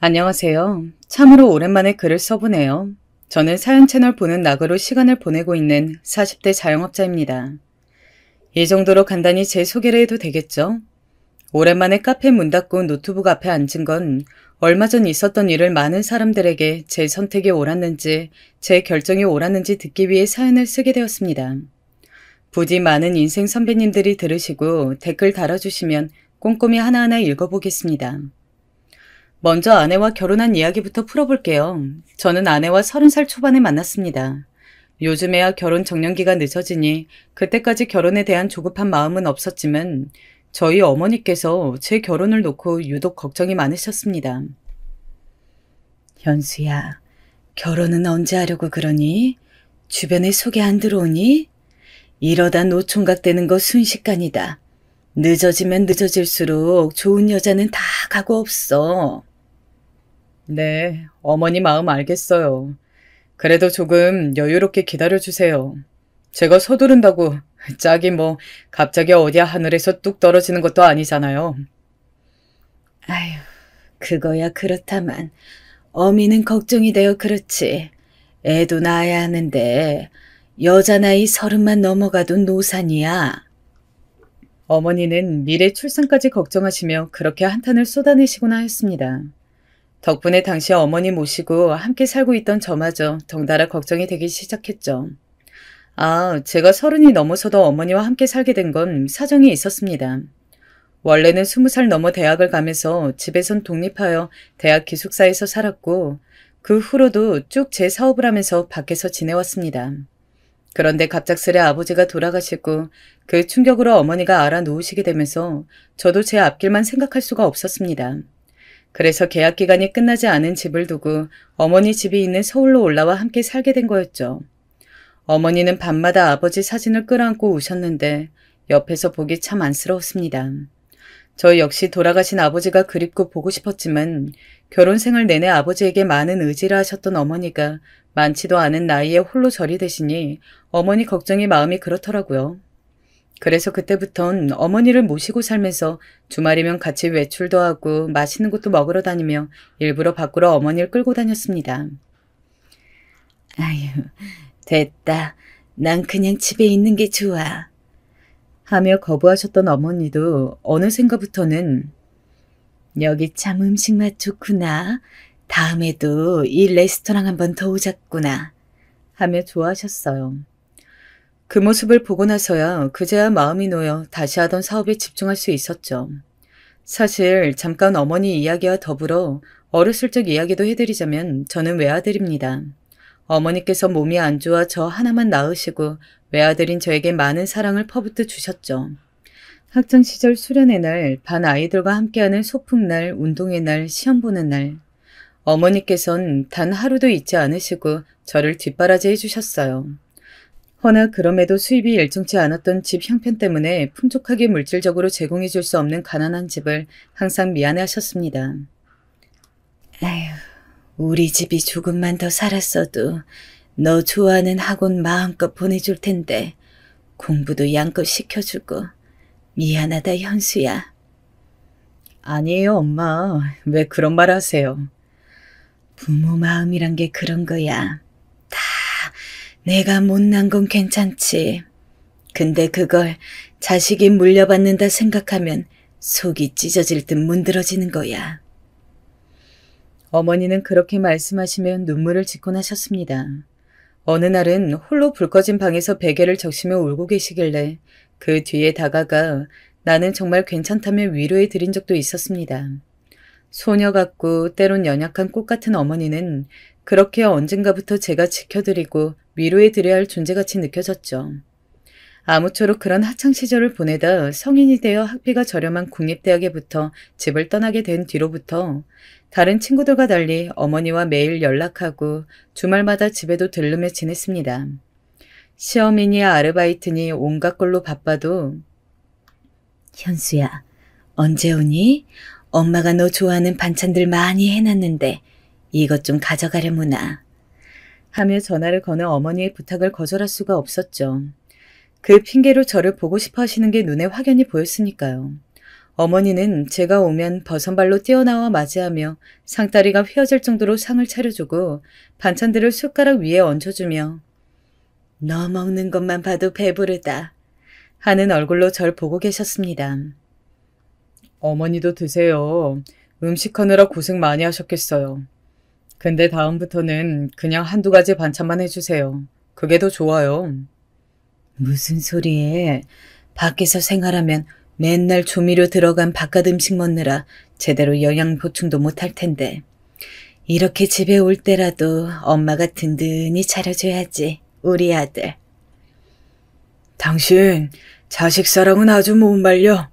안녕하세요. 참으로 오랜만에 글을 써보네요. 저는 사연 채널 보는 낙으로 시간을 보내고 있는 40대 자영업자입니다. 이 정도로 간단히 제 소개를 해도 되겠죠? 오랜만에 카페 문 닫고 노트북 앞에 앉은 건 얼마 전 있었던 일을 많은 사람들에게 제 선택이 옳았는지, 제 결정이 옳았는지 듣기 위해 사연을 쓰게 되었습니다. 부디 많은 인생 선배님들이 들으시고 댓글 달아주시면 꼼꼼히 하나하나 읽어보겠습니다. 먼저 아내와 결혼한 이야기부터 풀어볼게요. 저는 아내와 30살 초반에 만났습니다. 요즘에야 결혼 적령기가 늦어지니 그때까지 결혼에 대한 조급한 마음은 없었지만 저희 어머니께서 제 결혼을 놓고 유독 걱정이 많으셨습니다. 현수야, 결혼은 언제 하려고 그러니? 주변에 소개 안 들어오니? 이러다 노총각 되는 거 순식간이다. 늦어지면 늦어질수록 좋은 여자는 다 가고 없어. 네, 어머니 마음 알겠어요. 그래도 조금 여유롭게 기다려주세요. 제가 서두른다고 짝이 갑자기 어디 하늘에서 뚝 떨어지는 것도 아니잖아요. 아휴, 그거야 그렇다만 어미는 걱정이 되어 그렇지. 애도 낳아야 하는데 여자 나이 30만 넘어가도 노산이야. 어머니는 미래 출산까지 걱정하시며 그렇게 한탄을 쏟아내시곤 하였습니다. 덕분에 당시 어머니 모시고 함께 살고 있던 저마저 덩달아 걱정이 되기 시작했죠. 제가 30이 넘어서도 어머니와 함께 살게 된 건 사정이 있었습니다. 원래는 20살 넘어 대학을 가면서 집에선 독립하여 대학 기숙사에서 살았고 그 후로도 쭉 제 사업을 하면서 밖에서 지내왔습니다. 그런데 갑작스레 아버지가 돌아가시고 그 충격으로 어머니가 알아 누우시게 되면서 저도 제 앞길만 생각할 수가 없었습니다. 그래서 계약 기간이 끝나지 않은 집을 두고 어머니 집이 있는 서울로 올라와 함께 살게 된 거였죠. 어머니는 밤마다 아버지 사진을 끌어안고 우셨는데 옆에서 보기 참 안쓰러웠습니다. 저 역시 돌아가신 아버지가 그립고 보고 싶었지만 결혼 생활 내내 아버지에게 많은 의지를 하셨던 어머니가 많지도 않은 나이에 홀로 절이 되시니 어머니 걱정이 마음이 그렇더라고요. 그래서 그때부턴 어머니를 모시고 살면서 주말이면 같이 외출도 하고 맛있는 것도 먹으러 다니며 일부러 밖으로 어머니를 끌고 다녔습니다. 아유, 됐다. 난 그냥 집에 있는 게 좋아. 하며 거부하셨던 어머니도 어느샌가부터는 여기 참 음식 맛 좋구나. 다음에도 이 레스토랑 한번 더 오자꾸나. 하며 좋아하셨어요. 그 모습을 보고 나서야 그제야 마음이 놓여 다시 하던 사업에 집중할 수 있었죠. 사실 잠깐 어머니 이야기와 더불어 어렸을 적 이야기도 해드리자면 저는 외아들입니다. 어머니께서 몸이 안 좋아 저 하나만 낳으시고 외아들인 저에게 많은 사랑을 퍼붓듯 주셨죠. 학창시절 수련의 날, 반 아이들과 함께하는 소풍날, 운동회 날, 시험 보는 날. 어머니께선 단 하루도 잊지 않으시고 저를 뒷바라지 해주셨어요. 허나 그럼에도 수입이 일정치 않았던 집 형편 때문에 풍족하게 물질적으로 제공해 줄 수 없는 가난한 집을 항상 미안해하셨습니다. 아휴, 우리 집이 조금만 더 살았어도 너 좋아하는 학원 마음껏 보내줄 텐데 공부도 양껏 시켜주고 미안하다 현수야. 아니에요 엄마. 왜 그런 말 하세요. 부모 마음이란 게 그런 거야. 내가 못난 건 괜찮지. 근데 그걸 자식이 물려받는다 생각하면 속이 찢어질 듯 문드러지는 거야. 어머니는 그렇게 말씀하시며 눈물을 짓곤 하셨습니다. 어느 날은 홀로 불 꺼진 방에서 베개를 적시며 울고 계시길래 그 뒤에 다가가 나는 정말 괜찮다며 위로해 드린 적도 있었습니다. 소녀 같고 때론 연약한 꽃 같은 어머니는 그렇게 언젠가부터 제가 지켜드리고 위로해드려야 할 존재같이 느껴졌죠. 아무쪼록 그런 학창시절을 보내다 성인이 되어 학비가 저렴한 국립대학에 붙어 집을 떠나게 된 뒤로부터 다른 친구들과 달리 어머니와 매일 연락하고 주말마다 집에도 들르며 지냈습니다. 시험이니 아르바이트니 온갖 걸로 바빠도 현수야, 언제 오니? 엄마가 너 좋아하는 반찬들 많이 해놨는데 이것 좀 가져가려무나. 하며 전화를 거는 어머니의 부탁을 거절할 수가 없었죠. 그 핑계로 저를 보고 싶어 하시는 게 눈에 확연히 보였으니까요. 어머니는 제가 오면 버선발로 뛰어나와 맞이하며 상다리가 휘어질 정도로 상을 차려주고 반찬들을 숟가락 위에 얹어주며 너 먹는 것만 봐도 배부르다 하는 얼굴로 절 보고 계셨습니다. 어머니도 드세요. 음식하느라 고생 많이 하셨겠어요. 근데 다음부터는 그냥 한두 가지 반찬만 해주세요. 그게 더 좋아요. 무슨 소리에. 밖에서 생활하면 맨날 조미료 들어간 바깥 음식 먹느라 제대로 영양 보충도 못할 텐데. 이렇게 집에 올 때라도 엄마가 든든히 차려줘야지, 우리 아들. 당신 자식 사랑은 아주 못 말려.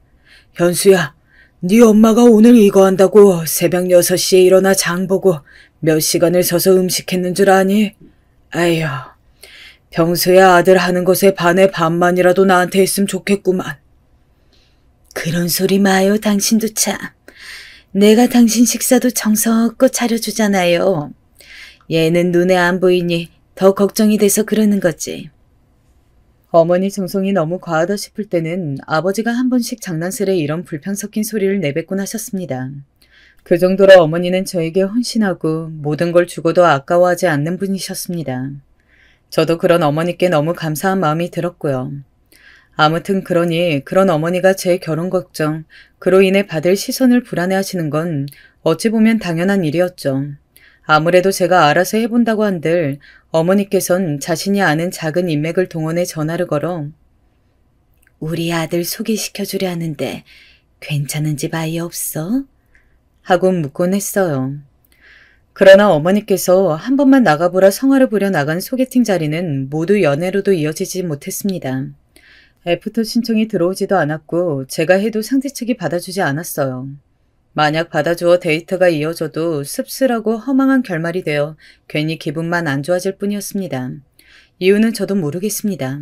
현수야, 네 엄마가 오늘 이거 한다고 새벽 6시에 일어나 장 보고 몇 시간을 서서 음식했는 줄 아니? 아휴, 평소에 아들 하는 것에 반의 반만이라도 나한테 했으면 좋겠구만. 그런 소리 마요, 당신도 참. 내가 당신 식사도 정성껏 차려주잖아요. 얘는 눈에 안 보이니 더 걱정이 돼서 그러는 거지. 어머니 정성이 너무 과하다 싶을 때는 아버지가 한 번씩 장난스레 이런 불평 섞인 소리를 내뱉곤 하셨습니다. 그 정도로 어머니는 저에게 헌신하고 모든 걸 주고도 아까워하지 않는 분이셨습니다. 저도 그런 어머니께 너무 감사한 마음이 들었고요. 아무튼 그러니 그런 어머니가 제 결혼 걱정, 그로 인해 받을 시선을 불안해하시는 건 어찌 보면 당연한 일이었죠. 아무래도 제가 알아서 해본다고 한들 어머니께선 자신이 아는 작은 인맥을 동원해 전화를 걸어 우리 아들 소개시켜주려 하는데 괜찮은 집 아이 없어? 하고 묻곤 했어요. 그러나 어머니께서 한 번만 나가보라 성화를 부려 나간 소개팅 자리는 모두 연애로도 이어지지 못했습니다. 애프터 신청이 들어오지도 않았고 제가 해도 상대 측이 받아주지 않았어요. 만약 받아주어 데이트가 이어져도 씁쓸하고 허망한 결말이 되어 괜히 기분만 안 좋아질 뿐이었습니다. 이유는 저도 모르겠습니다.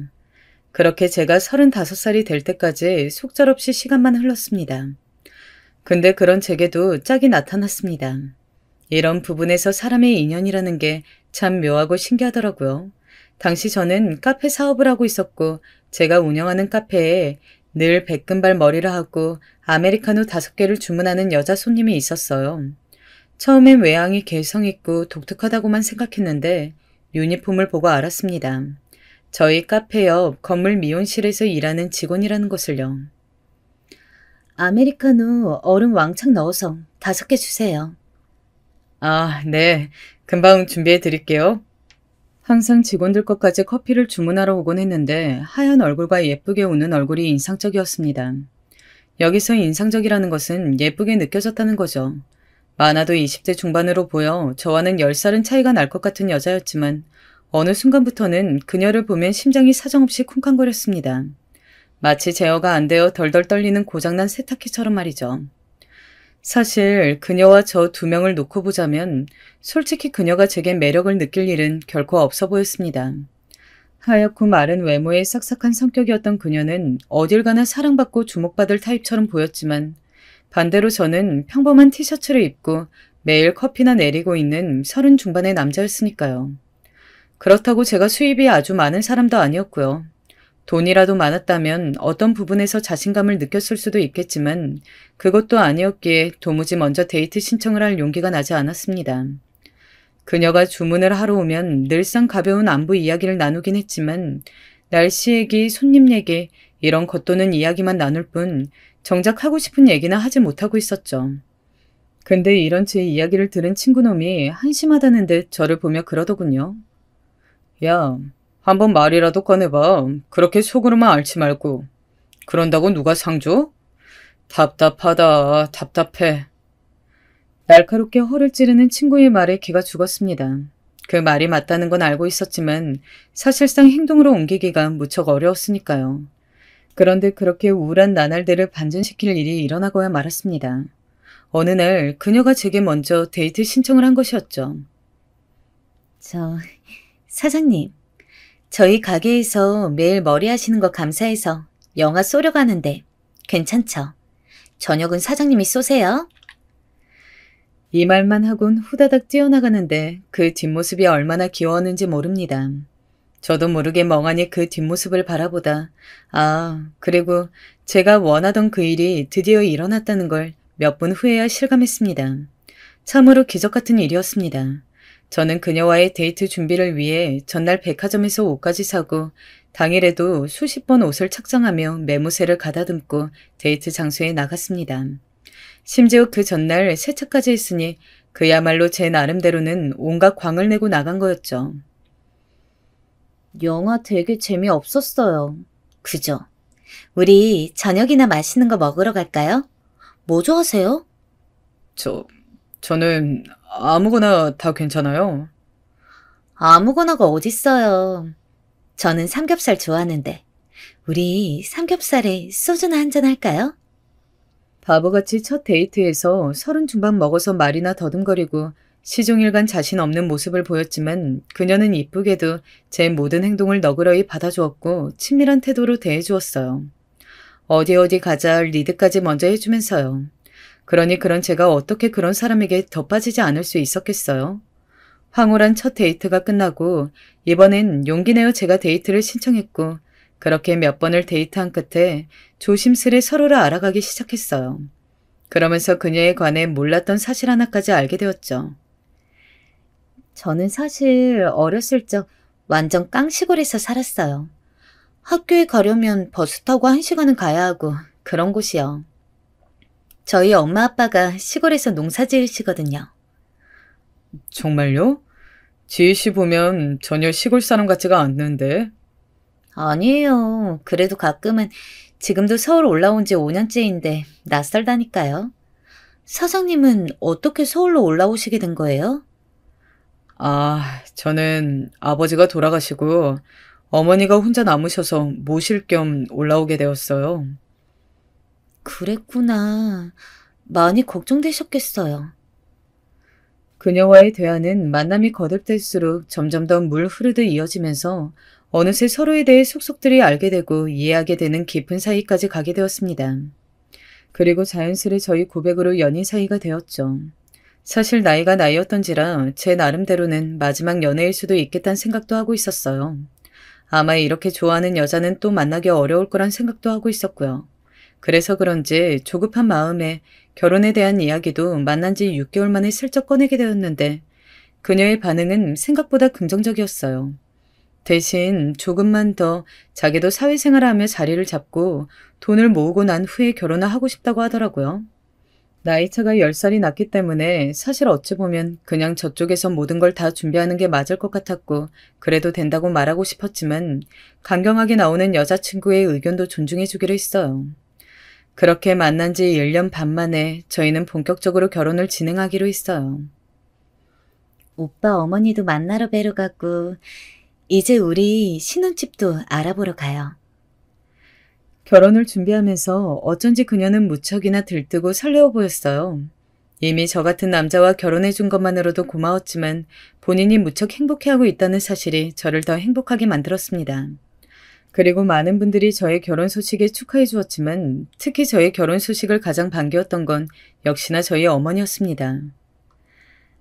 그렇게 제가 35살이 될 때까지 속절없이 시간만 흘렀습니다. 근데 그런 제게도 짝이 나타났습니다. 이런 부분에서 사람의 인연이라는 게 참 묘하고 신기하더라고요. 당시 저는 카페 사업을 하고 있었고 제가 운영하는 카페에 늘 백금발 머리를 하고 아메리카노 5개를 주문하는 여자 손님이 있었어요. 처음엔 외향이 개성있고 독특하다고만 생각했는데 유니폼을 보고 알았습니다. 저희 카페 옆 건물 미용실에서 일하는 직원이라는 것을요. 아메리카노 얼음 왕창 넣어서 5개 주세요. 아, 네. 금방 준비해 드릴게요. 항상 직원들 것까지 커피를 주문하러 오곤 했는데 하얀 얼굴과 예쁘게 웃는 얼굴이 인상적이었습니다. 여기서 인상적이라는 것은 예쁘게 느껴졌다는 거죠. 많아도 20대 중반으로 보여 저와는 10살은 차이가 날 것 같은 여자였지만 어느 순간부터는 그녀를 보면 심장이 사정없이 쿵쾅거렸습니다. 마치 제어가 안 되어 덜덜 떨리는 고장난 세탁기처럼 말이죠. 사실 그녀와 저 2명을 놓고 보자면 솔직히 그녀가 제게 매력을 느낄 일은 결코 없어 보였습니다. 하얗고 마른 외모에 싹싹한 성격이었던 그녀는 어딜 가나 사랑받고 주목받을 타입처럼 보였지만 반대로 저는 평범한 티셔츠를 입고 매일 커피나 내리고 있는 30 중반의 남자였으니까요. 그렇다고 제가 수입이 아주 많은 사람도 아니었고요. 돈이라도 많았다면 어떤 부분에서 자신감을 느꼈을 수도 있겠지만 그것도 아니었기에 도무지 먼저 데이트 신청을 할 용기가 나지 않았습니다. 그녀가 주문을 하러 오면 늘상 가벼운 안부 이야기를 나누긴 했지만 날씨 얘기, 손님 얘기 이런 겉도는 이야기만 나눌 뿐 정작 하고 싶은 얘기나 하지 못하고 있었죠. 근데 이런 제 이야기를 들은 친구놈이 한심하다는 듯 저를 보며 그러더군요. 야, 한번 말이라도 꺼내봐. 그렇게 속으로만 앓지 말고. 그런다고 누가 상 줘? 답답하다. 답답해. 날카롭게 허를 찌르는 친구의 말에 기가 죽었습니다. 그 말이 맞다는 건 알고 있었지만 사실상 행동으로 옮기기가 무척 어려웠으니까요. 그런데 그렇게 우울한 나날들을 반전시킬 일이 일어나고야 말았습니다. 어느 날 그녀가 제게 먼저 데이트 신청을 한 것이었죠. 사장님. 저희 가게에서 매일 머리 하시는 거 감사해서 영화 쏘려 가는데 괜찮죠? 저녁은 사장님이 쏘세요. 이 말만 하곤 후다닥 뛰어나가는데 그 뒷모습이 얼마나 귀여웠는지 모릅니다. 저도 모르게 멍하니 그 뒷모습을 바라보다 그리고 제가 원하던 그 일이 드디어 일어났다는 걸 몇 분 후에야 실감했습니다. 참으로 기적 같은 일이었습니다. 저는 그녀와의 데이트 준비를 위해 전날 백화점에서 옷까지 사고 당일에도 수십 번 옷을 착장하며 매무새를 가다듬고 데이트 장소에 나갔습니다. 심지어 그 전날 세차까지 했으니 그야말로 제 나름대로는 온갖 광을 내고 나간 거였죠. 영화 되게 재미없었어요. 그죠? 우리 저녁이나 맛있는 거 먹으러 갈까요? 뭐 좋아하세요? 저는 아무거나 다 괜찮아요. 아무거나가 어딨어요. 저는 삼겹살 좋아하는데. 우리 삼겹살에 소주나 한잔 할까요? 바보같이 첫 데이트에서 30 중반 먹어서 말이나 더듬거리고 시종일관 자신 없는 모습을 보였지만 그녀는 이쁘게도 제 모든 행동을 너그러이 받아주었고 친밀한 태도로 대해주었어요. 어디 가자 리드까지 먼저 해주면서요. 그러니 그런 제가 어떻게 그런 사람에게 더 빠지지 않을 수 있었겠어요. 황홀한 첫 데이트가 끝나고 이번엔 용기 내어 제가 데이트를 신청했고 그렇게 몇 번을 데이트한 끝에 조심스레 서로를 알아가기 시작했어요. 그러면서 그녀에 관해 몰랐던 사실 하나까지 알게 되었죠. 저는 사실 어렸을 적 완전 깡시골에서 살았어요. 학교에 가려면 버스 타고 1시간은 가야 하고 그런 곳이요. 저희 엄마 아빠가 시골에서 농사 지으시거든요. 정말요? 지희 씨 보면 전혀 시골 사람 같지가 않는데. 아니에요. 그래도 가끔은 지금도 서울 올라온 지 5년째인데 낯설다니까요. 사장님은 어떻게 서울로 올라오시게 된 거예요? 저는 아버지가 돌아가시고 어머니가 혼자 남으셔서 모실 겸 올라오게 되었어요. 그랬구나. 많이 걱정되셨겠어요. 그녀와의 대화는 만남이 거듭될수록 점점 더 물 흐르듯 이어지면서 어느새 서로에 대해 속속들이 알게 되고 이해하게 되는 깊은 사이까지 가게 되었습니다. 그리고 자연스레 저희 고백으로 연인 사이가 되었죠. 사실 나이가 나이였던지라 제 나름대로는 마지막 연애일 수도 있겠다는 생각도 하고 있었어요. 아마 이렇게 좋아하는 여자는 또 만나기 어려울 거란 생각도 하고 있었고요. 그래서 그런지 조급한 마음에 결혼에 대한 이야기도 만난 지 6개월 만에 슬쩍 꺼내게 되었는데 그녀의 반응은 생각보다 긍정적이었어요. 대신 조금만 더 자기도 사회생활을 하며 자리를 잡고 돈을 모으고 난 후에 결혼을 하고 싶다고 하더라고요. 나이차가 10살이 났기 때문에 사실 어찌 보면 그냥 저쪽에서 모든 걸 다 준비하는 게 맞을 것 같았고 그래도 된다고 말하고 싶었지만 강경하게 나오는 여자친구의 의견도 존중해 주기로 했어요. 그렇게 만난 지 1년 반 만에 저희는 본격적으로 결혼을 진행하기로 했어요. 오빠 어머니도 만나러 뵈러 가고 이제 우리 신혼집도 알아보러 가요. 결혼을 준비하면서 어쩐지 그녀는 무척이나 들뜨고 설레어 보였어요. 이미 저 같은 남자와 결혼해 준 것만으로도 고마웠지만 본인이 무척 행복해하고 있다는 사실이 저를 더 행복하게 만들었습니다. 그리고 많은 분들이 저의 결혼 소식에 축하해 주었지만 특히 저의 결혼 소식을 가장 반겨웠던 건 역시나 저희 어머니였습니다.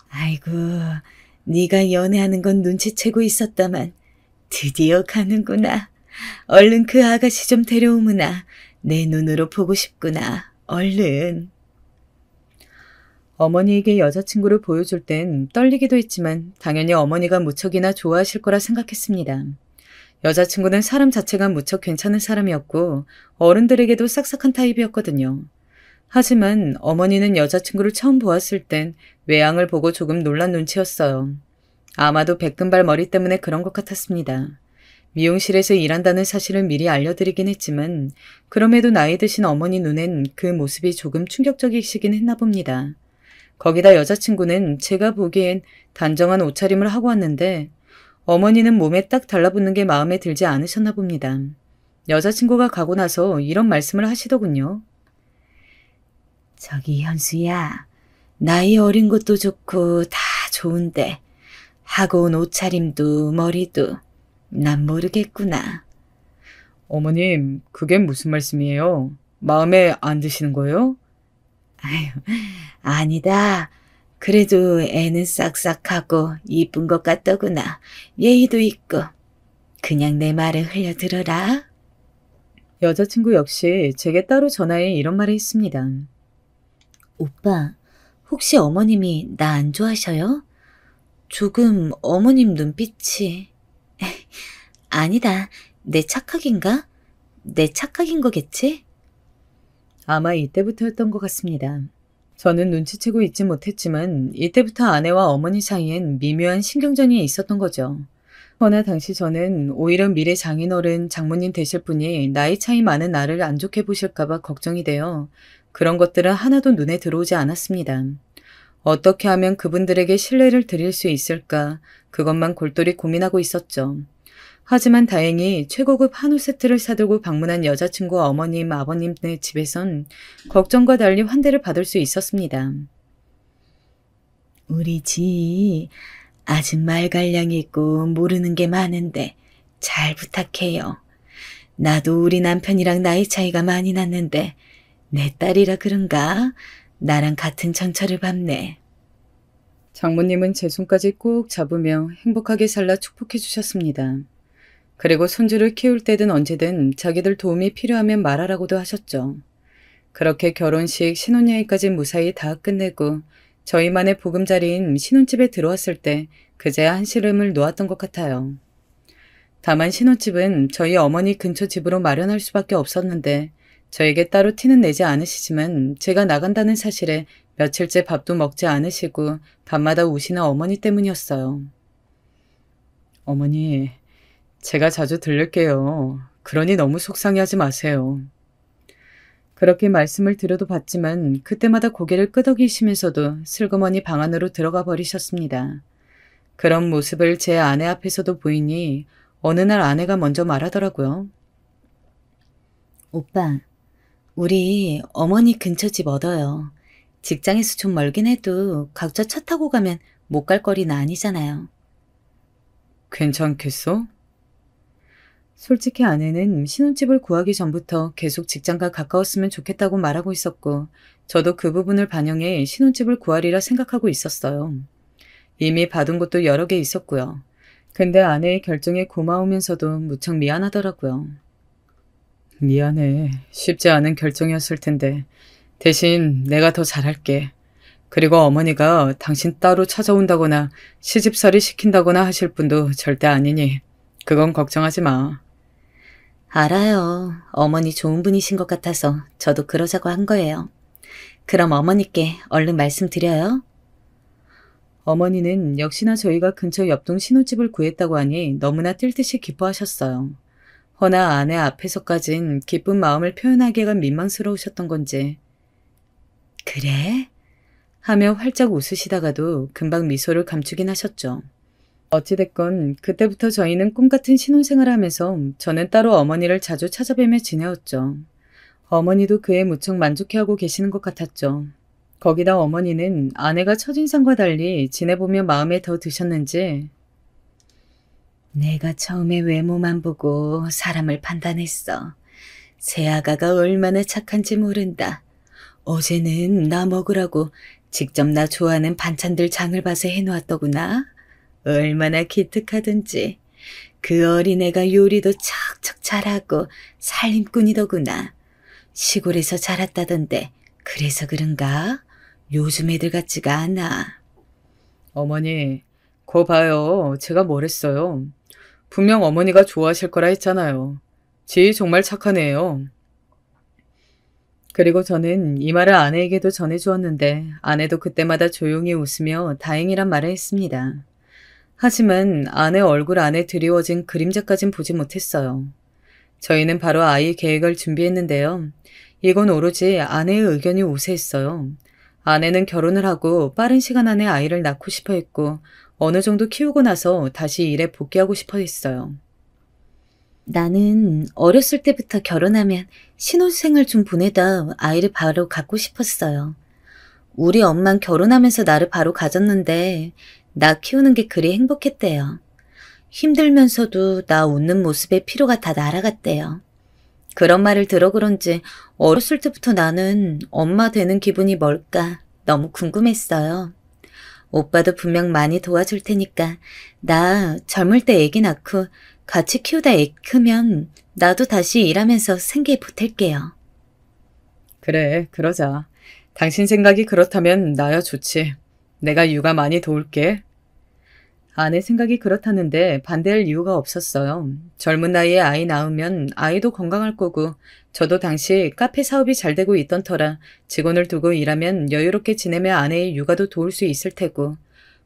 아이고, 네가 연애하는 건 눈치채고 있었다만 드디어 가는구나. 얼른 그 아가씨 좀 데려오므나. 내 눈으로 보고 싶구나. 얼른. 어머니에게 여자친구를 보여줄 땐 떨리기도 했지만 당연히 어머니가 무척이나 좋아하실 거라 생각했습니다. 여자친구는 사람 자체가 무척 괜찮은 사람이었고 어른들에게도 싹싹한 타입이었거든요. 하지만 어머니는 여자친구를 처음 보았을 땐 외양을 보고 조금 놀란 눈치였어요. 아마도 백금발 머리 때문에 그런 것 같았습니다. 미용실에서 일한다는 사실을 미리 알려드리긴 했지만 그럼에도 나이 드신 어머니 눈엔 그 모습이 조금 충격적이시긴 했나 봅니다. 거기다 여자친구는 제가 보기엔 단정한 옷차림을 하고 왔는데 어머니는 몸에 딱 달라붙는 게 마음에 들지 않으셨나 봅니다. 여자친구가 가고 나서 이런 말씀을 하시더군요. 저기 현수야, 나이 어린 것도 좋고 다 좋은데 하고 온 옷차림도 머리도 난 모르겠구나. 어머님, 그게 무슨 말씀이에요? 마음에 안 드시는 거예요? 아유, 아니다. 그래도 애는 싹싹하고 이쁜 것 같더구나. 예의도 있고. 그냥 내 말을 흘려들어라. 여자친구 역시 제게 따로 전화해 이런 말을 했습니다. 오빠, 혹시 어머님이 나 안 좋아하셔요? 조금 어머님 눈빛이... 아니다, 내 착각인가? 내 착각인 거겠지? 아마 이때부터였던 것 같습니다. 저는 눈치채고 있지 못했지만 이때부터 아내와 어머니 사이엔 미묘한 신경전이 있었던 거죠. 허나 당시 저는 오히려 미래 장인어른 장모님 되실 분이 나이 차이 많은 나를 안 좋게 보실까봐 걱정이 되어 그런 것들은 하나도 눈에 들어오지 않았습니다. 어떻게 하면 그분들에게 신뢰를 드릴 수 있을까 그것만 골똘히 고민하고 있었죠. 하지만 다행히 최고급 한우 세트를 사들고 방문한 여자친구 어머님, 아버님네 집에선 걱정과 달리 환대를 받을 수 있었습니다. 우리 집 아직 말갈량이 있고 모르는 게 많은데 잘 부탁해요. 나도 우리 남편이랑 나이 차이가 많이 났는데 내 딸이라 그런가? 나랑 같은 정처를 밟네. 장모님은 제 손까지 꼭 잡으며 행복하게 살라 축복해 주셨습니다. 그리고 손주를 키울 때든 언제든 자기들 도움이 필요하면 말하라고도 하셨죠. 그렇게 결혼식, 신혼여행까지 무사히 다 끝내고 저희만의 보금자리인 신혼집에 들어왔을 때 그제야 한시름을 놓았던 것 같아요. 다만 신혼집은 저희 어머니 근처 집으로 마련할 수밖에 없었는데 저에게 따로 티는 내지 않으시지만 제가 나간다는 사실에 며칠째 밥도 먹지 않으시고 밤마다 우시는 어머니 때문이었어요. 어머니, 제가 자주 들를게요. 그러니 너무 속상해하지 마세요. 그렇게 말씀을 드려도 봤지만 그때마다 고개를 끄덕이시면서도 슬그머니 방 안으로 들어가 버리셨습니다. 그런 모습을 제 아내 앞에서도 보이니 어느 날 아내가 먼저 말하더라고요. 오빠, 우리 어머니 근처 집 얻어요. 직장에서 좀 멀긴 해도 각자 차 타고 가면 못 갈 거리는 아니잖아요. 괜찮겠어? 솔직히 아내는 신혼집을 구하기 전부터 계속 직장과 가까웠으면 좋겠다고 말하고 있었고 저도 그 부분을 반영해 신혼집을 구하리라 생각하고 있었어요. 이미 받은 곳도 여러 개 있었고요. 근데 아내의 결정에 고마우면서도 무척 미안하더라고요. 미안해. 쉽지 않은 결정이었을 텐데 대신 내가 더 잘할게. 그리고 어머니가 당신 따로 찾아온다거나 시집살이 시킨다거나 하실 분도 절대 아니니 그건 걱정하지 마. 알아요. 어머니 좋은 분이신 것 같아서 저도 그러자고 한 거예요. 그럼 어머니께 얼른 말씀드려요. 어머니는 역시나 저희가 근처 옆동 신혼집을 구했다고 하니 너무나 뛸 듯이 기뻐하셨어요. 허나 아내 앞에서까진 기쁜 마음을 표현하기가 민망스러우셨던 건지 그래? 하며 활짝 웃으시다가도 금방 미소를 감추긴 하셨죠. 어찌됐건 그때부터 저희는 꿈같은 신혼생활을 하면서 저는 따로 어머니를 자주 찾아뵈며 지내었죠. 어머니도 그에 무척 만족해하고 계시는 것 같았죠. 거기다 어머니는 아내가 첫인상과 달리 지내보며 마음에 더 드셨는지 내가 처음에 외모만 보고 사람을 판단했어. 새아가가 얼마나 착한지 모른다. 어제는 나 먹으라고 직접 나 좋아하는 반찬들 장을 봐서 해놓았더구나. 얼마나 기특하든지. 그 어린애가 요리도 척척 잘하고 살림꾼이더구나. 시골에서 자랐다던데 그래서 그런가? 요즘 애들 같지가 않아. 어머니, 거 봐요. 제가 뭘 했어요. 분명 어머니가 좋아하실 거라 했잖아요. 지 정말 착한 애예요. 그리고 저는 이 말을 아내에게도 전해주었는데 아내도 그때마다 조용히 웃으며 다행이란 말을 했습니다. 하지만 아내 얼굴 안에 드리워진 그림자까진 보지 못했어요. 저희는 바로 아이 계획을 준비했는데요. 이건 오로지 아내의 의견이 우세했어요. 아내는 결혼을 하고 빠른 시간 안에 아이를 낳고 싶어 했고 어느 정도 키우고 나서 다시 일에 복귀하고 싶어 했어요. 나는 어렸을 때부터 결혼하면 신혼생활 좀 보내다 아이를 바로 갖고 싶었어요. 우리 엄만 결혼하면서 나를 바로 가졌는데 나 키우는 게 그리 행복했대요. 힘들면서도 나 웃는 모습에 피로가 다 날아갔대요. 그런 말을 들어 그런지 어렸을 때부터 나는 엄마 되는 기분이 뭘까 너무 궁금했어요. 오빠도 분명 많이 도와줄 테니까 나 젊을 때 애기 낳고 같이 키우다 애 크면 나도 다시 일하면서 생계 보탤게요. 그래, 그러자. 당신 생각이 그렇다면 나야 좋지. 내가 육아 많이 도울게. 아내 생각이 그렇다는데 반대할 이유가 없었어요. 젊은 나이에 아이 낳으면 아이도 건강할 거고 저도 당시 카페 사업이 잘 되고 있던 터라 직원을 두고 일하면 여유롭게 지내며 아내의 육아도 도울 수 있을 테고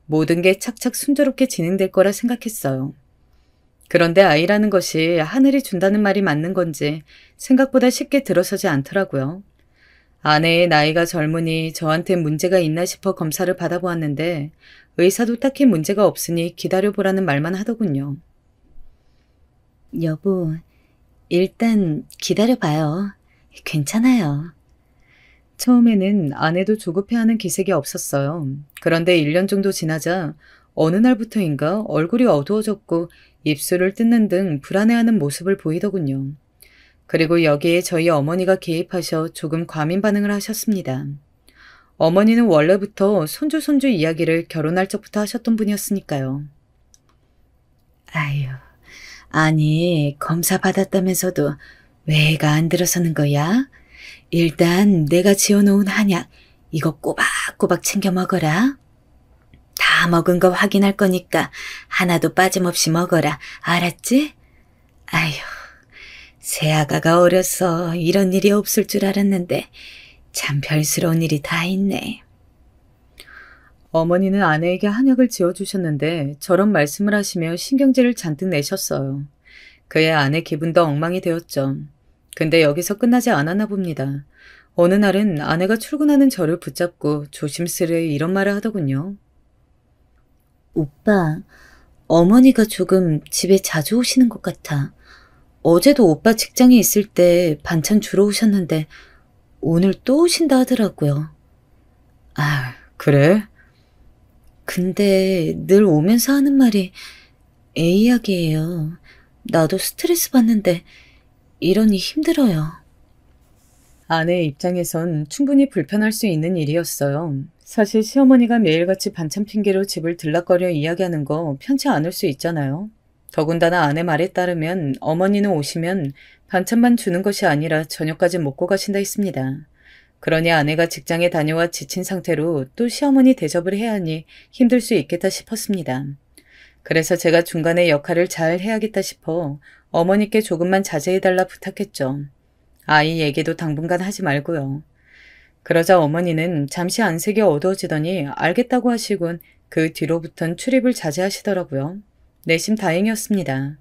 모든 게 착착 순조롭게 진행될 거라 생각했어요. 그런데 아이라는 것이 하늘이 준다는 말이 맞는 건지 생각보다 쉽게 들어서지 않더라고요. 아내의 나이가 젊으니 저한테 문제가 있나 싶어 검사를 받아보았는데 의사도 딱히 문제가 없으니 기다려보라는 말만 하더군요. 여보, 일단 기다려봐요. 괜찮아요. 처음에는 아내도 조급해하는 기색이 없었어요. 그런데 1년 정도 지나자 어느 날부터인가 얼굴이 어두워졌고 입술을 뜯는 등 불안해하는 모습을 보이더군요. 그리고 여기에 저희 어머니가 개입하셔 조금 과민 반응을 하셨습니다. 어머니는 원래부터 손주 이야기를 결혼할 적부터 하셨던 분이었으니까요. 아유, 아니, 검사 받았다면서도 왜 애가 안 들어서는 거야? 일단 내가 지어놓은 한약, 이거 꼬박꼬박 챙겨 먹어라. 다 먹은 거 확인할 거니까 하나도 빠짐없이 먹어라. 알았지? 아휴, 새아가가 어려서 이런 일이 없을 줄 알았는데 참 별스러운 일이 다 있네. 어머니는 아내에게 한약을 지어주셨는데 저런 말씀을 하시며 신경질을 잔뜩 내셨어요. 그의 아내 기분도 엉망이 되었죠. 근데 여기서 끝나지 않았나 봅니다. 어느 날은 아내가 출근하는 저를 붙잡고 조심스레 이런 말을 하더군요. 오빠, 어머니가 조금 집에 자주 오시는 것 같아. 어제도 오빠 직장에 있을 때 반찬 주러 오셨는데 오늘 또 오신다 하더라고요. 아, 그래? 근데 늘 오면서 하는 말이 애 이야기예요. 나도 스트레스 받는데 이러니 힘들어요. 아내의 입장에선 충분히 불편할 수 있는 일이었어요. 사실 시어머니가 매일같이 반찬 핑계로 집을 들락거려 이야기하는 거 편치 않을 수 있잖아요. 더군다나 아내 말에 따르면 어머니는 오시면 반찬만 주는 것이 아니라 저녁까지 먹고 가신다 했습니다. 그러니 아내가 직장에 다녀와 지친 상태로 또 시어머니 대접을 해야 하니 힘들 수 있겠다 싶었습니다. 그래서 제가 중간에 역할을 잘 해야겠다 싶어 어머니께 조금만 자제해달라 부탁했죠. 아이 얘기도 당분간 하지 말고요. 그러자 어머니는 잠시 안색이 어두워지더니 알겠다고 하시곤 그 뒤로부턴 출입을 자제하시더라고요. 내심 다행이었습니다.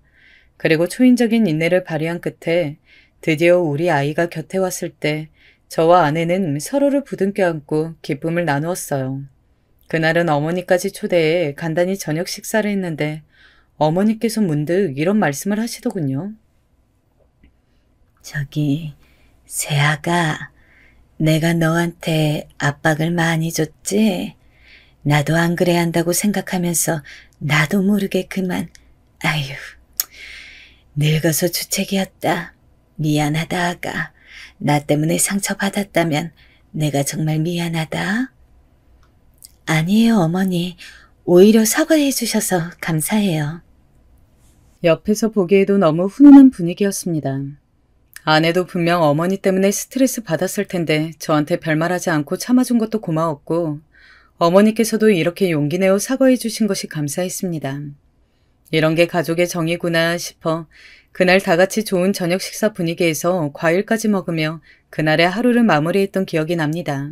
그리고 초인적인 인내를 발휘한 끝에 드디어 우리 아이가 곁에 왔을 때 저와 아내는 서로를 부둥켜 안고 기쁨을 나누었어요. 그날은 어머니까지 초대해 간단히 저녁 식사를 했는데 어머니께서 문득 이런 말씀을 하시더군요. 저기, 새아가, 내가 너한테 압박을 많이 줬지? 나도 안 그래야 한다고 생각하면서 나도 모르게 그만, 아휴, 늙어서 주책이었다. 미안하다, 아가. 나 때문에 상처받았다면 내가 정말 미안하다. 아니에요, 어머니. 오히려 사과해 주셔서 감사해요. 옆에서 보기에도 너무 훈훈한 분위기였습니다. 아내도 분명 어머니 때문에 스트레스 받았을 텐데 저한테 별말하지 않고 참아준 것도 고마웠고 어머니께서도 이렇게 용기 내어 사과해 주신 것이 감사했습니다. 이런 게 가족의 정이구나 싶어 그날 다 같이 좋은 저녁 식사 분위기에서 과일까지 먹으며 그날의 하루를 마무리했던 기억이 납니다.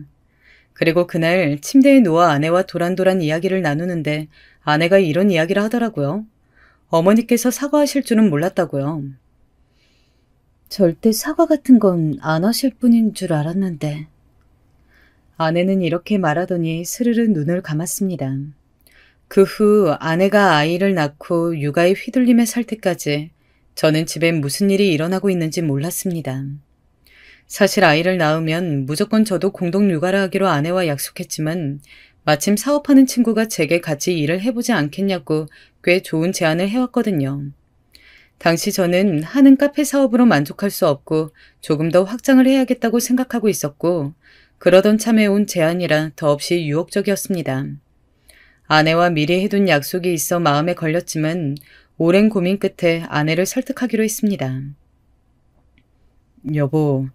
그리고 그날 침대에 누워 아내와 도란도란 이야기를 나누는데 아내가 이런 이야기를 하더라고요. 어머니께서 사과하실 줄은 몰랐다고요. 절대 사과 같은 건 안 하실 분인 줄 알았는데. 아내는 이렇게 말하더니 스르르 눈을 감았습니다. 그 후 아내가 아이를 낳고 육아에 휘둘림에 살 때까지 저는 집에 무슨 일이 일어나고 있는지 몰랐습니다. 사실 아이를 낳으면 무조건 저도 공동 육아를 하기로 아내와 약속했지만 마침 사업하는 친구가 제게 같이 일을 해보지 않겠냐고 꽤 좋은 제안을 해왔거든요. 당시 저는 하는 카페 사업으로 만족할 수 없고 조금 더 확장을 해야겠다고 생각하고 있었고 그러던 참에 온 제안이라 더없이 유혹적이었습니다. 아내와 미리 해둔 약속이 있어 마음에 걸렸지만 오랜 고민 끝에 아내를 설득하기로 했습니다. 여보,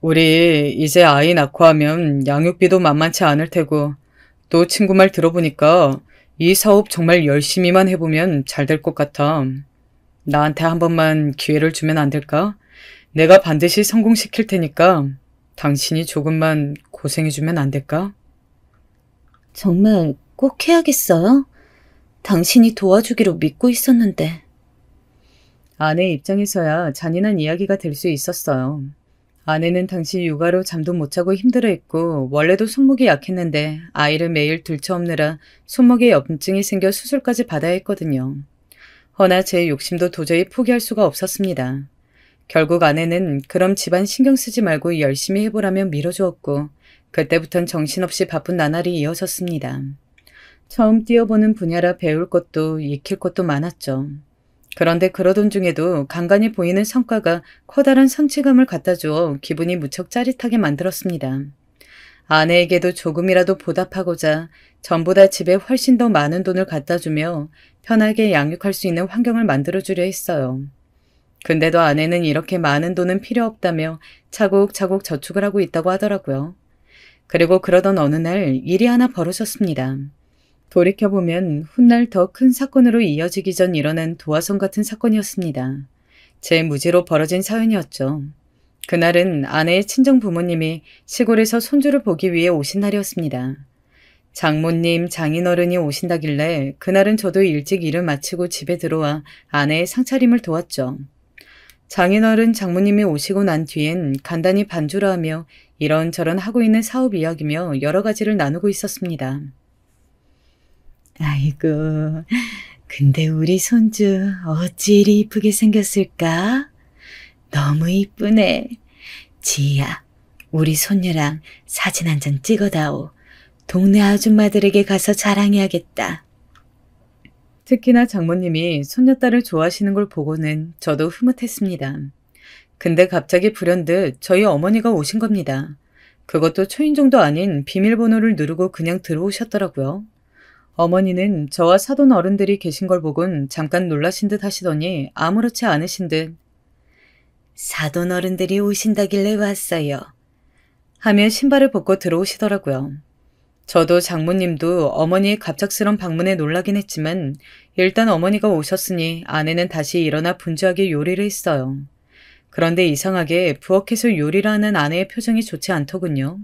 우리 이제 아이 낳고 하면 양육비도 만만치 않을 테고 또 친구 말 들어보니까 이 사업 정말 열심히만 해보면 잘 될 것 같아. 나한테 한 번만 기회를 주면 안 될까? 내가 반드시 성공시킬 테니까 당신이 조금만 고생해주면 안 될까? 정말 꼭 해야겠어요? 당신이 도와주기로 믿고 있었는데. 아내 입장에서야 잔인한 이야기가 될 수 있었어요. 아내는 당시 육아로 잠도 못 자고 힘들어했고 원래도 손목이 약했는데 아이를 매일 들쳐업느라 손목에 염증이 생겨 수술까지 받아야 했거든요. 허나 제 욕심도 도저히 포기할 수가 없었습니다. 결국 아내는 그럼 집안 신경 쓰지 말고 열심히 해보라며 밀어주었고 그때부턴 정신없이 바쁜 나날이 이어졌습니다. 처음 뛰어보는 분야라 배울 것도 익힐 것도 많았죠. 그런데 그러던 중에도 간간히 보이는 성과가 커다란 성취감을 갖다 주어 기분이 무척 짜릿하게 만들었습니다. 아내에게도 조금이라도 보답하고자 전보다 집에 훨씬 더 많은 돈을 갖다 주며 편하게 양육할 수 있는 환경을 만들어주려 했어요. 근데도 아내는 이렇게 많은 돈은 필요 없다며 차곡차곡 저축을 하고 있다고 하더라고요. 그리고 그러던 어느 날 일이 하나 벌어졌습니다. 돌이켜보면 훗날 더 큰 사건으로 이어지기 전 일어난 도화선 같은 사건이었습니다. 제 무지로 벌어진 사연이었죠. 그날은 아내의 친정 부모님이 시골에서 손주를 보기 위해 오신 날이었습니다. 장모님, 장인어른이 오신다길래 그날은 저도 일찍 일을 마치고 집에 들어와 아내의 상차림을 도왔죠. 장인어른 장모님이 오시고 난 뒤엔 간단히 반주를 하며 이런저런 하고 있는 사업 이야기며 여러 가지를 나누고 있었습니다. 아이고, 근데 우리 손주 어찌 이리 이쁘게 생겼을까? 너무 이쁘네. 지희야, 우리 손녀랑 사진 한 장 찍어다오. 동네 아줌마들에게 가서 자랑해야겠다. 특히나 장모님이 손녀딸을 좋아하시는 걸 보고는 저도 흐뭇했습니다. 근데 갑자기 불현듯 저희 어머니가 오신 겁니다. 그것도 초인종도 아닌 비밀번호를 누르고 그냥 들어오셨더라고요. 어머니는 저와 사돈 어른들이 계신 걸 보곤 잠깐 놀라신 듯 하시더니 아무렇지 않으신 듯 사돈 어른들이 오신다길래 왔어요. 하며 신발을 벗고 들어오시더라고요. 저도 장모님도 어머니의 갑작스런 방문에 놀라긴 했지만 일단 어머니가 오셨으니 아내는 다시 일어나 분주하게 요리를 했어요. 그런데 이상하게 부엌에서 요리를 하는 아내의 표정이 좋지 않더군요.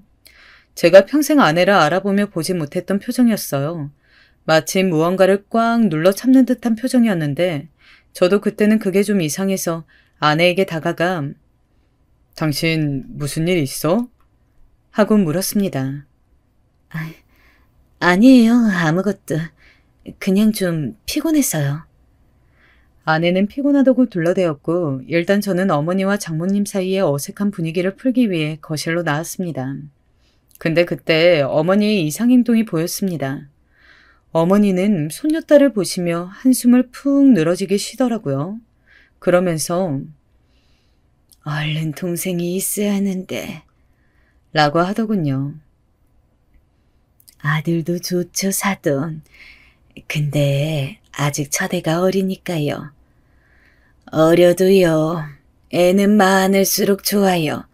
제가 평생 아내를 알아보며 보지 못했던 표정이었어요. 마치 무언가를 꽉 눌러 참는 듯한 표정이었는데 저도 그때는 그게 좀 이상해서 아내에게 다가가 당신 무슨 일 있어? 하고 물었습니다. 아니에요, 아무것도. 그냥 좀 피곤했어요. 아내는 피곤하다고 둘러대었고 일단 저는 어머니와 장모님 사이의 어색한 분위기를 풀기 위해 거실로 나왔습니다. 근데 그때 어머니의 이상행동이 보였습니다. 어머니는 손녀딸을 보시며 한숨을 푹 늘어지게 쉬더라고요. 그러면서 얼른 동생이 있어야 하는데 라고 하더군요. 아들도 좋죠, 사돈. 근데 아직 첫애가 어리니까요. 어려도요. 애는 많을수록 좋아요.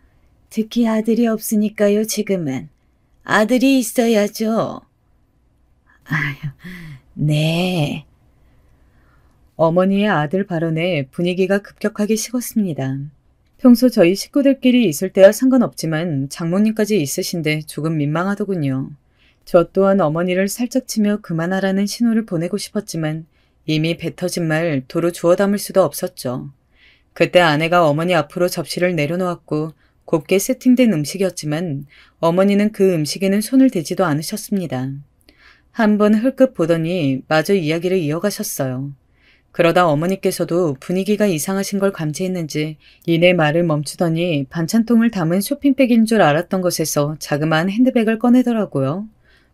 특히 아들이 없으니까요, 지금은. 아들이 있어야죠. 아유, 네. 어머니의 아들 발언에 분위기가 급격하게 식었습니다. 평소 저희 식구들끼리 있을 때와 상관없지만 장모님까지 있으신데 조금 민망하더군요. 저 또한 어머니를 살짝 치며 그만하라는 신호를 보내고 싶었지만 이미 배 터진 말 도로 주워 담을 수도 없었죠. 그때 아내가 어머니 앞으로 접시를 내려놓았고 곱게 세팅된 음식이었지만 어머니는 그 음식에는 손을 대지도 않으셨습니다. 한번 흘끗 보더니 마저 이야기를 이어가셨어요. 그러다 어머니께서도 분위기가 이상하신 걸 감지했는지 이내 말을 멈추더니 반찬통을 담은 쇼핑백인 줄 알았던 것에서 자그마한 핸드백을 꺼내더라고요.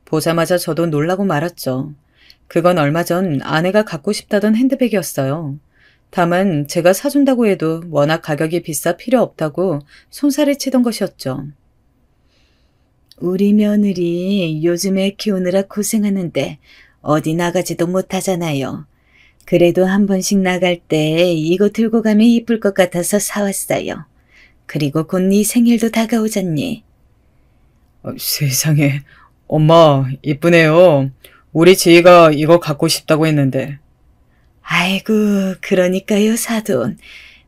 보자마자 저도 놀라고 말았죠. 그건 얼마 전 아내가 갖고 싶다던 핸드백이었어요. 다만 제가 사준다고 해도 워낙 가격이 비싸 필요 없다고 손살을 치던 것이었죠. 우리 며느리 요즘에 키우느라 고생하는데 어디 나가지도 못하잖아요. 그래도 한 번씩 나갈 때 이거 들고 가면 이쁠 것 같아서 사왔어요. 그리고 곧 네 생일도 다가오잖니. 세상에. 엄마, 이쁘네요. 우리 지희가 이거 갖고 싶다고 했는데. 아이고, 그러니까요, 사돈.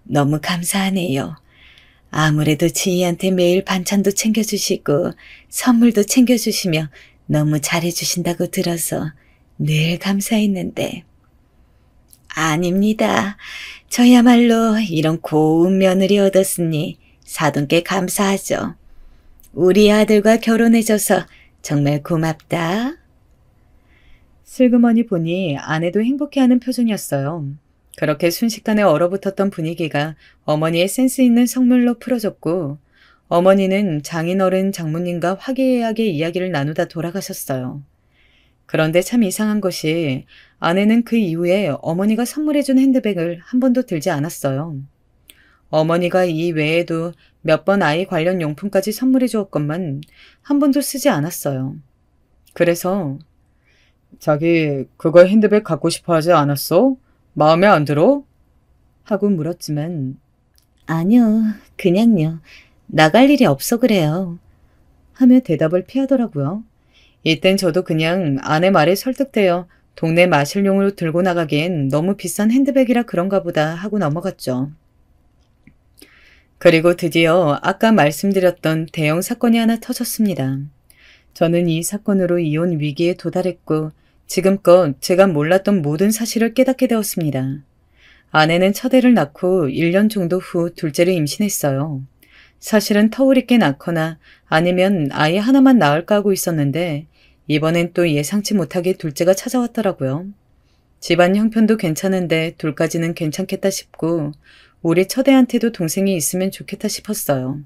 너무 감사하네요. 아무래도 지희한테 매일 반찬도 챙겨주시고 선물도 챙겨주시며 너무 잘해주신다고 들어서 늘 감사했는데. 아닙니다. 저야말로 이런 고운 며느리 얻었으니 사돈께 감사하죠. 우리 아들과 결혼해줘서 정말 고맙다. 슬그머니 보니 아내도 행복해하는 표정이었어요. 그렇게 순식간에 얼어붙었던 분위기가 어머니의 센스 있는 성물로 풀어졌고 어머니는 장인어른 장모님과 화기애애하게 이야기를 나누다 돌아가셨어요. 그런데 참 이상한 것이 아내는 그 이후에 어머니가 선물해준 핸드백을 한 번도 들지 않았어요. 어머니가 이 외에도 몇 번 아이 관련 용품까지 선물해 주었건만 한 번도 쓰지 않았어요. 그래서 자기 그거 핸드백 갖고 싶어 하지 않았어? 마음에 안 들어? 하고 물었지만 아니요, 그냥요. 나갈 일이 없어 그래요. 하며 대답을 피하더라고요. 이땐 저도 그냥 아내 말에 설득되어 동네 마실용으로 들고 나가기엔 너무 비싼 핸드백이라 그런가 보다 하고 넘어갔죠. 그리고 드디어 아까 말씀드렸던 대형 사건이 하나 터졌습니다. 저는 이 사건으로 이혼 위기에 도달했고 지금껏 제가 몰랐던 모든 사실을 깨닫게 되었습니다. 아내는 첫 애를 낳고 1년 정도 후 둘째를 임신했어요. 사실은 터울있게 낳거나 아니면 아이 하나만 낳을까 하고 있었는데 이번엔 또 예상치 못하게 둘째가 찾아왔더라고요. 집안 형편도 괜찮은데 둘까지는 괜찮겠다 싶고 우리 첫애한테도 동생이 있으면 좋겠다 싶었어요.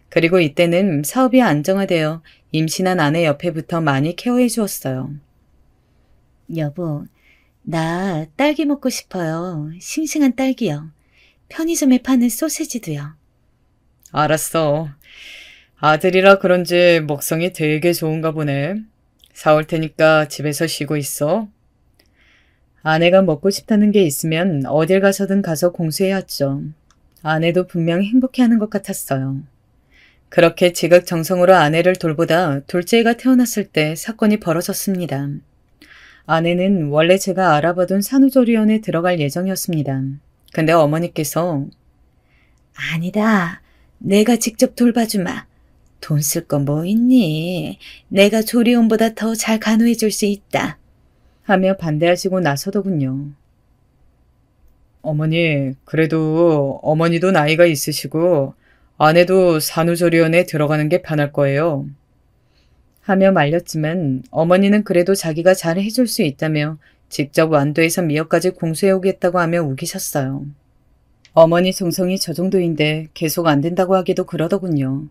그리고 이때는 사업이 안정화되어 임신한 아내 옆에부터 많이 케어해 주었어요. 여보, 나 딸기 먹고 싶어요. 싱싱한 딸기요. 편의점에 파는 소세지도요. 알았어. 아들이라 그런지 먹성이 되게 좋은가 보네. 사올 테니까 집에서 쉬고 있어. 아내가 먹고 싶다는 게 있으면 어딜 가서든 가서 공수해야죠. 아내도 분명 행복해하는 것 같았어요. 그렇게 지극정성으로 아내를 돌보다 둘째가 태어났을 때 사건이 벌어졌습니다. 아내는 원래 제가 알아보던 산후조리원에 들어갈 예정이었습니다. 근데 어머니께서 아니다. 내가 직접 돌봐주마. 돈 쓸 거 뭐 있니? 내가 조리원보다 더 잘 간호해 줄 수 있다. 하며 반대하시고 나서더군요. 어머니, 그래도 어머니도 나이가 있으시고 아내도 산후조리원에 들어가는 게 편할 거예요. 하며 말렸지만 어머니는 그래도 자기가 잘 해줄 수 있다며 직접 완도에서 미역까지 공수해오겠다고 하며 우기셨어요. 어머니 정성이 저 정도인데 계속 안 된다고 하기도 그러더군요.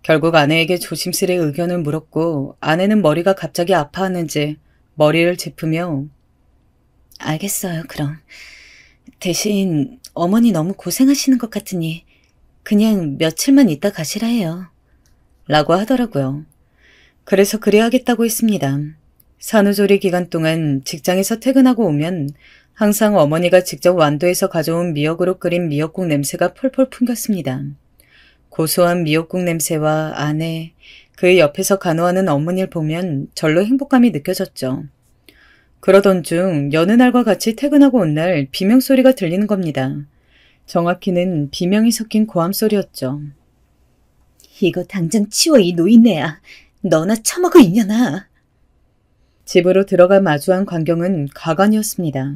결국 아내에게 조심스레 의견을 물었고 아내는 머리가 갑자기 아파하는지 머리를 짚으며 알겠어요, 그럼. 대신 어머니 너무 고생하시는 것 같으니 그냥 며칠만 있다 가시라 해요. 라고 하더라고요. 그래서 그래야겠다고 했습니다. 산후조리 기간 동안 직장에서 퇴근하고 오면 항상 어머니가 직접 완도에서 가져온 미역으로 끓인 미역국 냄새가 폴폴 풍겼습니다. 고소한 미역국 냄새와 아내, 그 옆에서 간호하는 어머니를 보면 절로 행복감이 느껴졌죠. 그러던 중 여느 날과 같이 퇴근하고 온 날 비명소리가 들리는 겁니다. 정확히는 비명이 섞인 고함소리였죠. 이거 당장 치워, 이 노인네야. 너나 처먹어, 이년아. 집으로 들어가 마주한 광경은 가관이었습니다.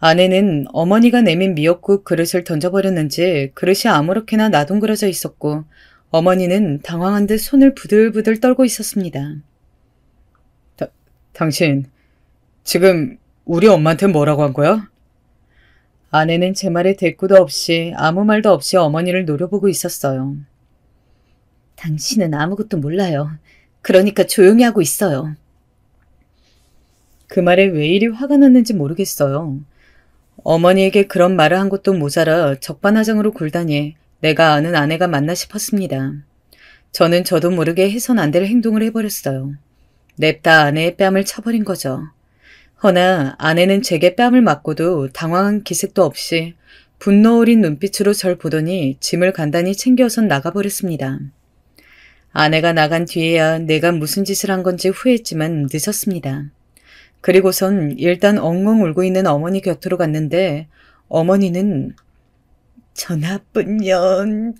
아내는 어머니가 내민 미역국 그릇을 던져버렸는지 그릇이 아무렇게나 나동그러져 있었고 어머니는 당황한 듯 손을 부들부들 떨고 있었습니다. 당신 지금 우리 엄마한테 뭐라고 한 거야? 아내는 제 말에 대꾸도 없이 아무 말도 없이 어머니를 노려보고 있었어요. 당신은 아무것도 몰라요. 그러니까 조용히 하고 있어요. 그 말에 왜 이리 화가 났는지 모르겠어요. 어머니에게 그런 말을 한 것도 모자라 적반하장으로 굴다니 내가 아는 아내가 맞나 싶었습니다. 저는 저도 모르게 해선 안 될 행동을 해버렸어요. 냅다 아내의 뺨을 쳐버린 거죠. 허나 아내는 제게 뺨을 맞고도 당황한 기색도 없이 분노 어린 눈빛으로 절 보더니 짐을 간단히 챙겨선 나가버렸습니다. 아내가 나간 뒤에야 내가 무슨 짓을 한 건지 후회했지만 늦었습니다. 그리고선 일단 엉엉 울고 있는 어머니 곁으로 갔는데 어머니는 저 나쁜 년,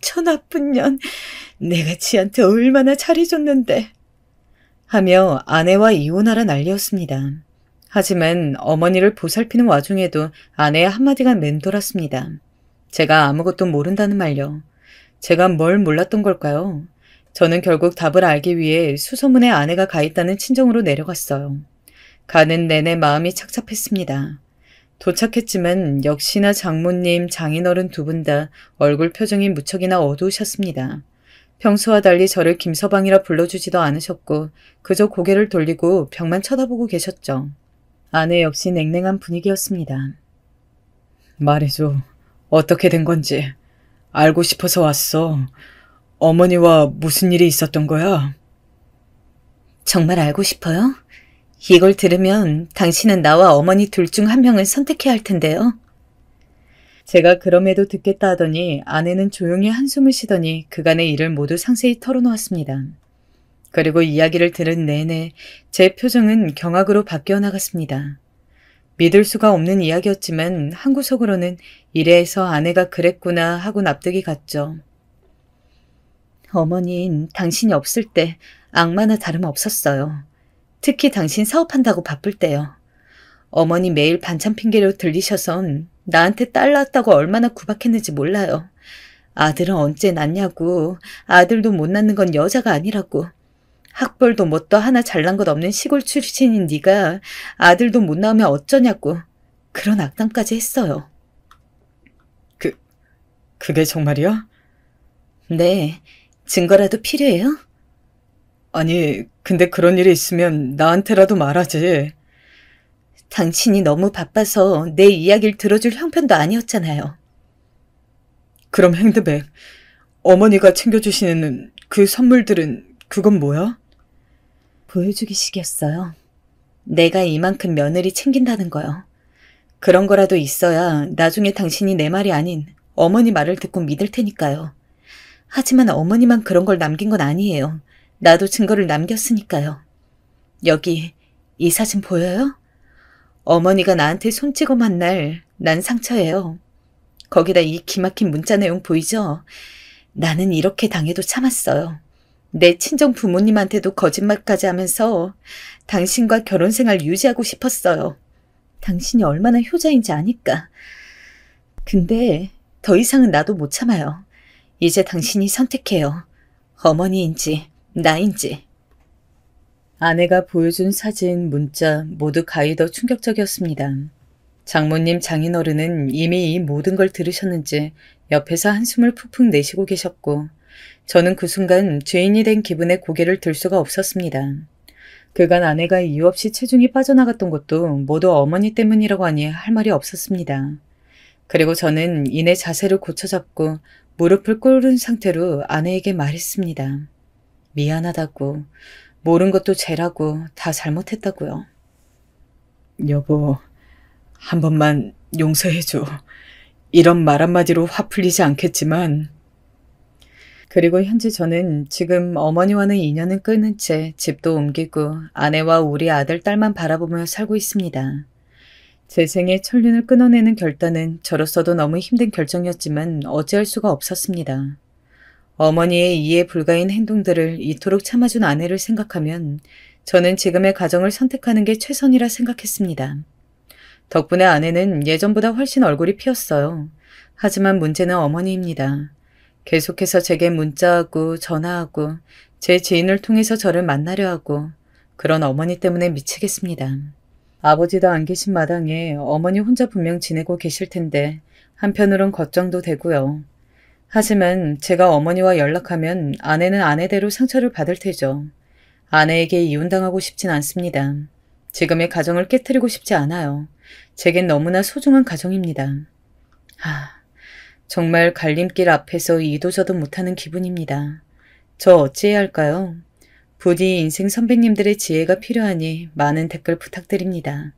내가 지한테 얼마나 잘해줬는데 하며 아내와 이혼하라 난리였습니다. 하지만 어머니를 보살피는 와중에도 아내의 한마디가 맴돌았습니다. 제가 아무것도 모른다는 말요. 제가 뭘 몰랐던 걸까요? 저는 결국 답을 알기 위해 수소문에 아내가 가 있다는 친정으로 내려갔어요. 가는 내내 마음이 착잡했습니다. 도착했지만 역시나 장모님, 장인어른 두 분 다 얼굴 표정이 무척이나 어두우셨습니다. 평소와 달리 저를 김서방이라 불러주지도 않으셨고 그저 고개를 돌리고 벽만 쳐다보고 계셨죠. 아내 역시 냉랭한 분위기였습니다. 말해줘. 어떻게 된 건지. 알고 싶어서 왔어. 어머니와 무슨 일이 있었던 거야? 정말 알고 싶어요? 이걸 들으면 당신은 나와 어머니 둘 중 한 명을 선택해야 할 텐데요. 제가 그럼에도 듣겠다 하더니 아내는 조용히 한숨을 쉬더니 그간의 일을 모두 상세히 털어놓았습니다. 그리고 이야기를 들은 내내 제 표정은 경악으로 바뀌어 나갔습니다. 믿을 수가 없는 이야기였지만 한구석으로는 이래서 아내가 그랬구나 하고 납득이 갔죠. 어머니는 당신이 없을 때 악마나 다름없었어요. 특히 당신 사업한다고 바쁠 때요. 어머니 매일 반찬 핑계로 들리셔선 나한테 딸 낳았다고 얼마나 구박했는지 몰라요. 아들은 언제 낳냐고, 아들도 못 낳는 건 여자가 아니라고. 학벌도 뭣도 하나 잘난 것 없는 시골 출신인 네가 아들도 못 낳으면 어쩌냐고. 그런 악담까지 했어요. 그게 정말이야? 네, 증거라도 필요해요? 아니, 근데 그런 일이 있으면 나한테라도 말하지. 당신이 너무 바빠서 내 이야기를 들어줄 형편도 아니었잖아요. 그럼 핸드백, 어머니가 챙겨주시는 그 선물들은 그건 뭐야? 보여주기식이었어요. 내가 이만큼 며느리 챙긴다는 거요. 그런 거라도 있어야 나중에 당신이 내 말이 아닌 어머니 말을 듣고 믿을 테니까요. 하지만 어머니만 그런 걸 남긴 건 아니에요. 나도 증거를 남겼으니까요. 여기 이 사진 보여요? 어머니가 나한테 손 찍어만 날 난 상처예요. 거기다 이 기막힌 문자 내용 보이죠? 나는 이렇게 당해도 참았어요. 내 친정 부모님한테도 거짓말까지 하면서 당신과 결혼 생활 유지하고 싶었어요. 당신이 얼마나 효자인지 아니까. 근데 더 이상은 나도 못 참아요. 이제 당신이 선택해요. 어머니인지 나인지. 아내가 보여준 사진, 문자 모두 가히 더 충격적이었습니다. 장모님, 장인어른은 이미 이 모든 걸 들으셨는지 옆에서 한숨을 푹푹 내쉬고 계셨고 저는 그 순간 죄인이 된 기분에 고개를 들 수가 없었습니다. 그간 아내가 이유 없이 체중이 빠져나갔던 것도 모두 어머니 때문이라고 하니 할 말이 없었습니다. 그리고 저는 이내 자세를 고쳐잡고 무릎을 꿇은 상태로 아내에게 말했습니다. 미안하다고, 모른 것도 죄라고, 다 잘못했다고요. 여보, 한 번만 용서해줘. 이런 말 한마디로 화 풀리지 않겠지만. 그리고 현재 저는 지금 어머니와는 인연은 끊은 채 집도 옮기고 아내와 우리 아들, 딸만 바라보며 살고 있습니다. 제 생의 천륜을 끊어내는 결단은 저로서도 너무 힘든 결정이었지만 어찌할 수가 없었습니다. 어머니의 이해 불가인 행동들을 이토록 참아준 아내를 생각하면 저는 지금의 가정을 선택하는 게 최선이라 생각했습니다. 덕분에 아내는 예전보다 훨씬 얼굴이 피었어요. 하지만 문제는 어머니입니다. 계속해서 제게 문자하고 전화하고 제 지인을 통해서 저를 만나려 하고 그런 어머니 때문에 미치겠습니다. 아버지도 안 계신 마당에 어머니 혼자 분명 지내고 계실 텐데 한편으론 걱정도 되고요. 하지만 제가 어머니와 연락하면 아내는 아내대로 상처를 받을 테죠. 아내에게 이혼당하고 싶진 않습니다. 지금의 가정을 깨트리고 싶지 않아요. 제겐 너무나 소중한 가정입니다. 정말 갈림길 앞에서 이도저도 못하는 기분입니다. 저 어찌해야 할까요? 부디 인생 선배님들의 지혜가 필요하니 많은 댓글 부탁드립니다.